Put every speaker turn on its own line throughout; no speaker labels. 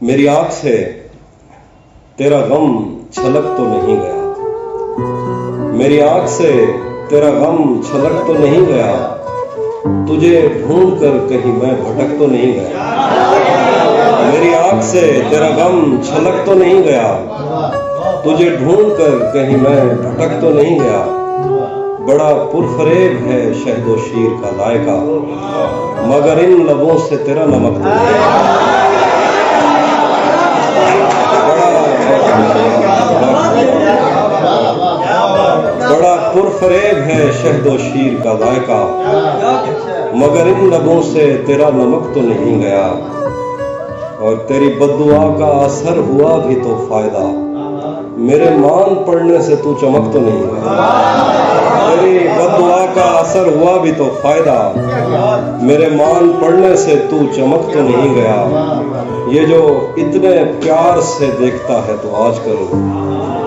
میری آنکھ سے تیرا غم چھلک تو نہیں گیا، میری آنکھ سے تیرا غم چھلک تو نہیں گیا، تجھے ڈھونڈ کر کہیں میں بھٹک تو نہیں گیا، میری آنکھ سے تیرا غم چھلک تو نہیں گیا، تجھے ڈھونڈ کر کہیں میں بھٹک تو نہیں گیا، بڑا پرفریب ہے شہد و شیر کا ذائقہ، مگر ان لبوں سے تیرا نمک تو نہیں گیا۔ بڑا پرفریب ہے شہد و شیر کا ذائقہ، مگر ان لبوں سے تیرا نمک تو نہیں گیا، اور تیری بددعا کا اثر ہوا بھی تو فائدہ، میرے مان پڑنے سے تو چمک تو نہیں گیا، تیری بددعا کا اثر ہوا بھی تو فائدہ، میرے مان پڑنے سے تو چمک تو نہیں گیا، یہ جو اتنے پیار سے دیکھتا ہے تو آج کل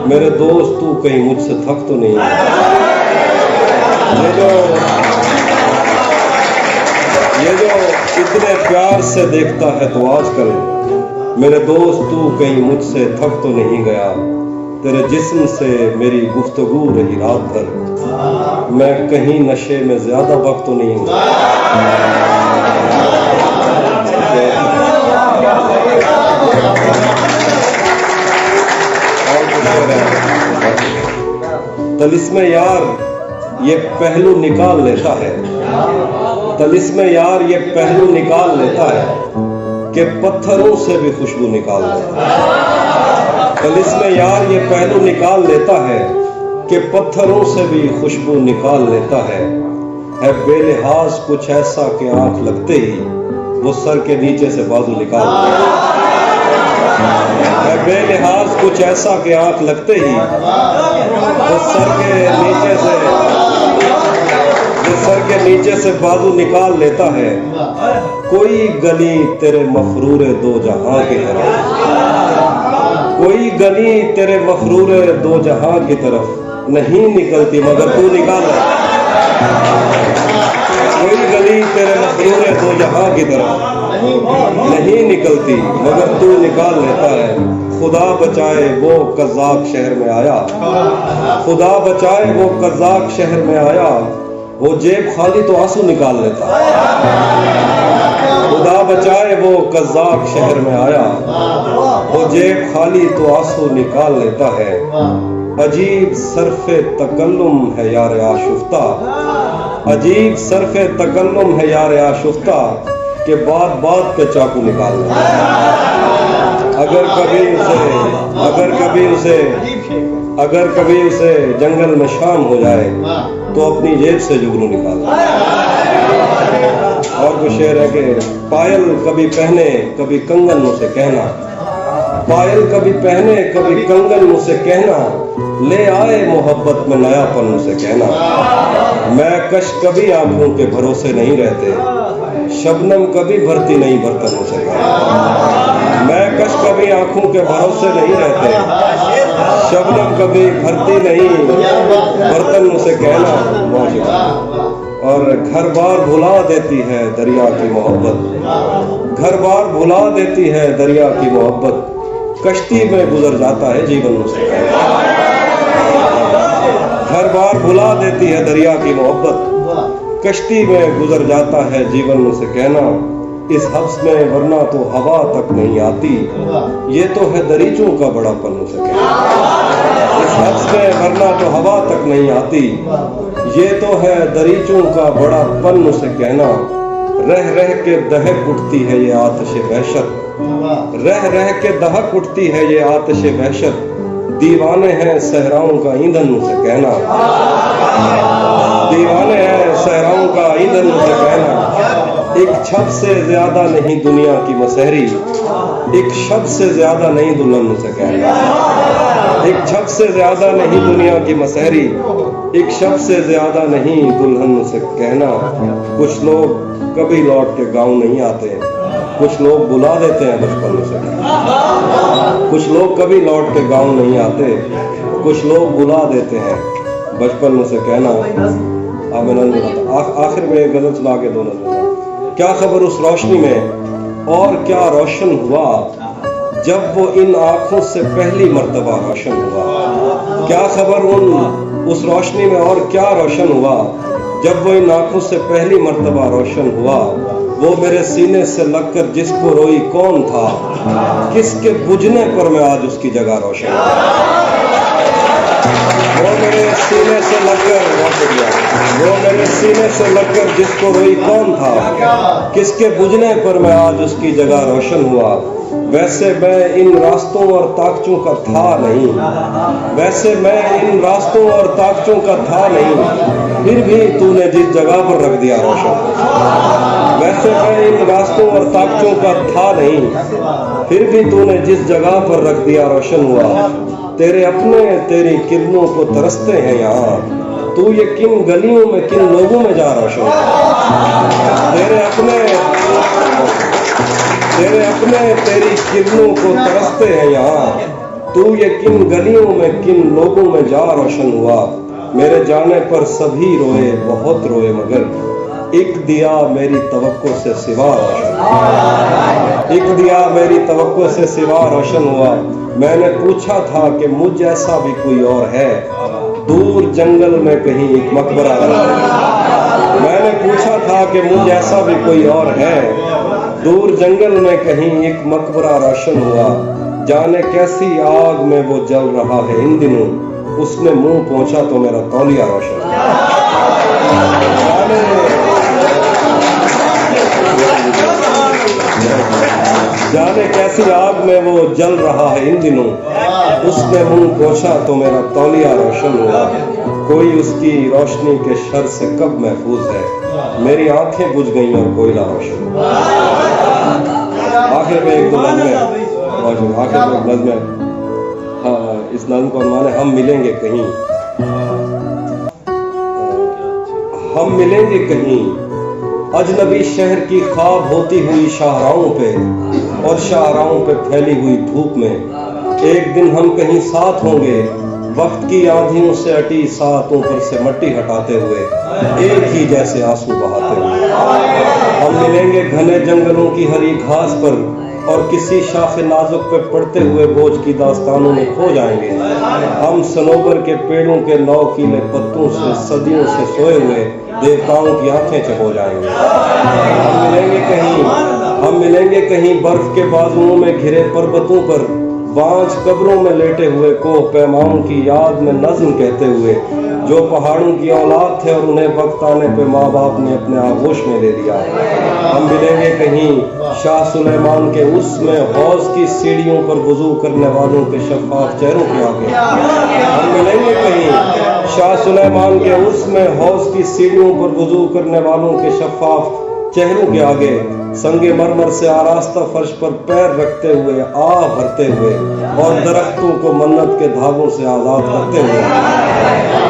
میرے دوست تو کہیں مجھ سے تھک تو نہیں گیا، یہ جو اتنے پیار سے دیکھتا ہے تو آج کل میرے دوست تو کہیں مجھ سے تھک تو نہیں گیا، تیرے جسم سے میری گفتگو رہی رات بھر، میں کہیں نشے میں زیادہ وقت تو نہیں ہوا۔ طلسم یار یہ پہلو نکال لیتا ہے، طلسم یار یہ پہلو نکال لیتا ہے کہ پتھروں سے بھی خوشبو نکال لیتا ہے، طلسم یار یہ پہلو نکال لیتا ہے کہ پتھروں سے بھی خوشبو نکال لیتا ہے بے لحاظ کچھ ایسا کہ آنکھ لگتے ہی وہ سر کے نیچے سے بازو نکال دیتا ہے بے لحاظ کچھ ایسا کہ آنکھ لگتے ہی وہ سر کے نیچے سے بازو نکال لیتا ہے، کوئی گلی تیرے مفرور دو جہاں کی طرف، کوئی گلی تیرے مفرور دو جہاں کی طرف نہیں نکلتی مگر تو نکال لیتا ہے، کوئی گلی تیرے مفرور دو جہاں کی طرف نہیں نکلتی مگر تو نکال لیتا ہے، خدا بچائے وہ قذاق شہر میں آیا، خدا بچائے وہ قذاق شہر میں آیا، وہ جیب خالی تو آنسو نکال لیتا ہے، خدا بچائے وہ قذاق شہر میں آیا، وہ جیب خالی تو آنسو نکال لیتا ہے، عجیب صرف تکلم ہے یار آشفتہ، عجیب صرف تکلم ہے یار آشفتہ کہ بات بات پہ چاقو نکال لیتا ہے، اگر کبھی اسے جنگل میں شام ہو جائے تو اپنی جیب سے جگنو نکال لیتا ہے۔ اور وہ شعر ہے کہ پائل کبھی پہنے کبھی کنگن مجھ سے کہنا، پائل کبھی پہنے کبھی کنگن مجھ سے کہنا، لے آئے محبت میں نیا پن مجھ سے کہنا، میں کش کبھی آنکھوں کے بھروسے نہیں رہتے، شبنم کبھی بھرتی نہیں برتن مجھ سے کہنا، میں کش کبھی آنکھوں کے بھروسے نہیں رہتے، شبنم کبھی بھرتی نہیں برتن مجھ سے کہنا، اور گھر بار بھلا دیتی ہے دریا کی محبت، گھر بار بھلا دیتی ہے دریا کی محبت، کشتی میں گزر جاتا ہے جیون مجھ سے کہنا، گھر بار بھلا دیتی ہے دریا کی محبت، کشتی میں گزر جاتا ہے جیون مجھ سے کہنا، اس حبس میں ورنہ تو ہوا تک نہیں آتی، یہ تو ہے دریچوں کا بڑا پن مجھ سے کہنا، اس حبس میں ورنہ تو ہوا تک نہیں آتی، یہ تو ہے دریچوں کا بڑا پن مجھ سے کہنا، رہ رہ کے دہک اٹھتی ہے یہ آتش وحشت، رہ رہ کے دہک اٹھتی ہے یہ آتش وحشت، دیوانے ہیں صحراؤں کا ایندھن مجھ سے کہنا، دیوانے ہیں صحراؤں کا ایندھن مجھ سے کہنا، ایک چھت سے زیادہ نہیں دنیا کی مسحری، ایک شب سے زیادہ نہیں دلہن مجھ سے کہنا، ایک چھت سے زیادہ نہیں دنیا کی مسحری، ایک شب سے زیادہ نہیں دلہن مجھ سے کہنا، کچھ لوگ کبھی لوٹ کے گاؤں نہیں آتے، کچھ لوگ بلا دیتے ہیں بچپن سے، کچھ لوگ کبھی لوٹ کے گاؤں نہیں آتے، کچھ لوگ بلا دیتے ہیں بچپن سے کہنا۔ آخر میں غزل سنا کے دو نظر، کیا خبر اس روشنی میں اور کیا روشن ہوا، جب وہ ان آنکھوں سے پہلی مرتبہ روشن ہوا. کیا خبر اس روشنی میں اور کیا روشن ہوا جب وہ ان آنکھوں سے پہلی مرتبہ روشن ہوا. وہ میرے سینے سے لگ کر جس کو روئی کون تھا, کس کے بجھنے پر میں آج اس کی جگہ روشن ہوں. وہ میرے سینے سے لگ کر جس کو روئی کون تھا, کس کے بجھنے پر میں آج اس کی جگہ روشن ہوا. ویسے میں ان راستوں اور طاقتوں کا تھا نہیں, پھر بھی تو نے جس جگہ پر رکھ دیا روشن. ویسے میں ان راستوں اور طاقتوں کا تھا نہیں, پھر بھی تو نے جس جگہ پر رکھ دیا روشن ہوا. تیرے اپنے تیری کرنوں کو ترستے ہیں یہاں, تو یہ کن گلیوں میں کن لوگوں میں جا روشن ہوا. تیرے اپنے تیری کرنوں کو ترستے ہیں یہاں, تو یہ کن گلیوں میں کن لوگوں میں جا روشن ہوا. میرے جانے پر سبھی روئے, بہت روئے, مگر ایک دیا میری توقع سے سوا روشن ہوا. ایک دیا میری توقع سے سوا روشن ہوا. میں نے پوچھا تھا کہ مجھ ایسا بھی کوئی اور ہے, دور جنگل میں کہیں ایک مقبرہ ہے. میں نے پوچھا تھا کہ مجھ ایسا بھی کوئی اور ہے, دور جنگل میں کہیں ایک مقبرہ روشن ہوا. جانے کیسی آگ میں وہ جل رہا ہے ان دنوں, اس نے منہ پہنچا تو میرا تولیہ روشن ہوا. جانے کیسی آگ میں وہ جل رہا ہے ان دنوں, اس نے منہ پوچھا تو میرا تولیہ روشن ہوا. کوئی اس کی روشنی کے شر سے کب محفوظ ہے, میری آنکھیں بجھ گئیں اور کوئلہ روشن ہوا. آخر میں ایک دو نظم ہے. اس نظم کو عنوان ہے ہم ملیں گے کہیں. ہم ملیں گے کہیں اجنبی شہر کی خواب ہوتی ہوئی شاہراہوں پہ, اور شاہراہوں پہ پھیلی ہوئی دھوپ میں. ایک دن ہم کہیں ساتھ ہوں گے, وقت کی آندھیوں سے اٹی ساتوں پر سے مٹی ہٹاتے ہوئے, ایک ہی جیسے آنسو بہاتے ہوئے. ہم ملیں گے گھنے جنگلوں کی ہری گھاس پر, اور کسی شاخ نازک پہ پڑتے ہوئے بوجھ کی داستانوں میں کھو جائیں گے. ہم صنوبر کے پیڑوں کے نوکیلے پتوں سے صدیوں سے سوئے ہوئے دیوتاؤں کی آنکھیں چبو جائیں گے. ہم ملیں گے کہیں برف کے بازوؤں میں گھرے پربتوں پر, بانجھ قبروں میں لیٹے ہوئے کوہ پیماؤں کی یاد میں نظم کہتے ہوئے, جو پہاڑوں کی اولاد تھے اور انہیں وقت آنے پہ ماں باپ نے اپنے آغوش میں لے لیا. ہم ملیں گے کہیں شاہ سلیمان کے اس میں حوض کی سیڑھیوں پر وضو کرنے والوں کے شفاف چہروں کے آگے. ہم ملیں گے کہیں شاہ سلیمان کے اس میں حوض کی سیڑھیوں پر وضو کرنے والوں کے شفاف چہروں کے آگے, سنگ مرمر سے آراستہ فرش پر پیر رکھتے ہوئے, آہ بھرتے ہوئے, اور درختوں کو منت کے دھاگوں سے آزاد کرتے ہوئے.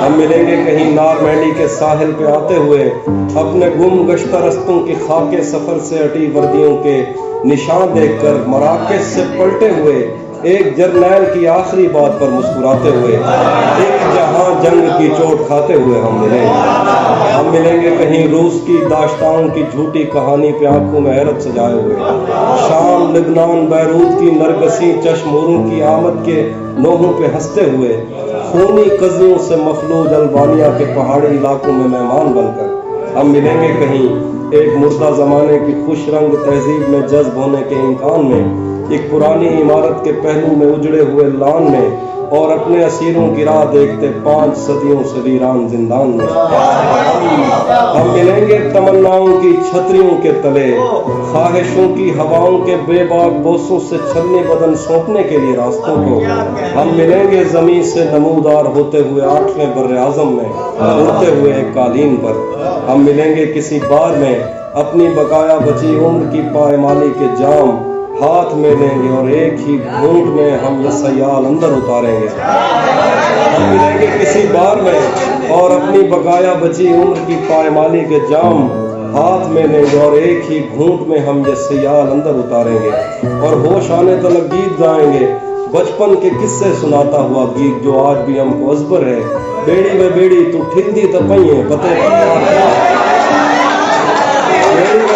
ہم ملیں گے کہیں نارمینڈی کے ساحل پہ آتے ہوئے, اپنے گم گشتہ رستوں کی خاکے سفر سے اٹی وردیوں کے نشان دیکھ کر مراکز سے پلٹے ہوئے, ایک جرنیل کی آخری بات پر مسکراتے ہوئے, ایک جہاں جنگ کی چوٹ کھاتے ہوئے. ہم ملیں گے کہیں روس کی داشتاؤں کی جھوٹی کہانی پہ آنکھوں میں حیرت سجائے ہوئے, شام, لبنان, بیروت کی نرگسی چشموروں کی آمد کے نوحوں پہ ہنستے ہوئے, خونی قضیوں سے مخلوط البانیہ کے پہاڑی علاقوں میں مہمان بن کر. ہم ملیں گے کہیں ایک مردہ زمانے کی خوش رنگ تہذیب میں جذب ہونے کے امکان میں, ایک پرانی عمارت کے پہلو میں اجڑے ہوئے لان میں, اور اپنے اسیروں کی راہ دیکھتے 5 صدیوں سے ویران زندان میں. ہم ملیں گے تمناؤں کی چھتریوں کے تلے, خواہشوں کی ہواؤں کے بے باک بوسوں سے چھلنی بدن سونپنے کے لیے راستوں کو. ہم ملیں گے زمین سے نمودار ہوتے ہوئے 8ویں بر اعظم میں, اڑتے ہوئے ایک قالین پر. ہم ملیں گے کسی بار میں اپنی بقایا بچی عمر کی پائمالی کے جام ہاتھ میں لیں گے, اور ایک ہی گھونٹ میں ہم یہ سیال اندر اتاریں گے. ہم ملیں گے کسی بار میں اور اپنی بقایا بچی عمر کی پائمالی کے جام ہاتھ میں لیں گے, اور ایک ہی گھونٹ میں ہم یہ سیال اندر اتاریں گے. اور ہوش آنے تلک گیت گائیں گے, بچپن کے قصے سناتا ہوا گیت جو آج بھی ہم کو ازبر ہے. بیڑی میں بیڑی تو ٹھندی تو پئیں پتے بیڑی میں